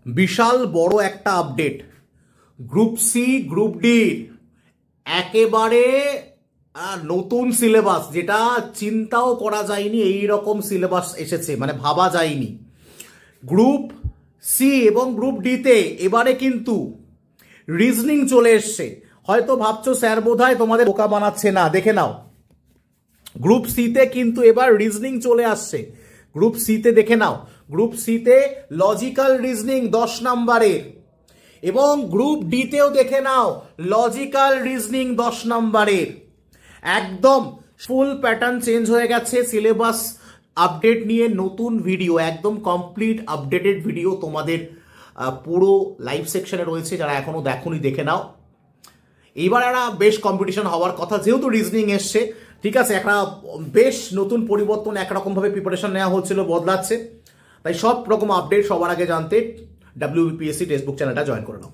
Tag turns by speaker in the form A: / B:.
A: বিশাল বড় একটা update. Group C group D একেবারে নতুন সিলেবাস, যেটা চিন্তাও করা যায়নি এই রকম সিলেবাস এসেছে, মানে ভাবা যায়নি। গ্রুপ সি এবং গ্রুপ ডিতে এবারে কিন্তু রিজনিং চলে এসছে। হয়তো ভাবছো স্যার বোধহয় তোমাদের বোকা বানাচ্ছে, না, দেখে নাও। গ্রুপ সিতে কিন্তু এবার রিজনিং চলে আসছে। গ্রুপ সিতে দেখে নাও, গ্রুপ সিতে লজিক্যাল রিজনিং 10 নম্বরের, এবং গ্রুপ ডিতেও দেখে নাও লজিক্যাল রিজনিং 10 নম্বরের। একদম ফুল প্যাটার্ন চেঞ্জ হয়ে গেছে। সিলেবাস আপডেট নিয়ে নতুন ভিডিও, একদম কমপ্লিট আপডেটেড ভিডিও তোমাদের পুরো লাইভ সেকশনে রয়েছে। যারা এখনো দেখোনি দেখে নাও। এইবার একটা বেশ কম্পিটিশন হওয়ার কথা, যেহেতু রিজনিং এসছে, ঠিক আছে, একটা বেশ নতুন পরিবর্তন, একরকমভাবে প্রিপারেশন নেওয়া হচ্ছিল, বদলাচ্ছে। তাই সব রকম আপডেট সবার আগে জানতে WBPSC টেক্সটবুক চ্যানেলটা জয়েন করে নাও।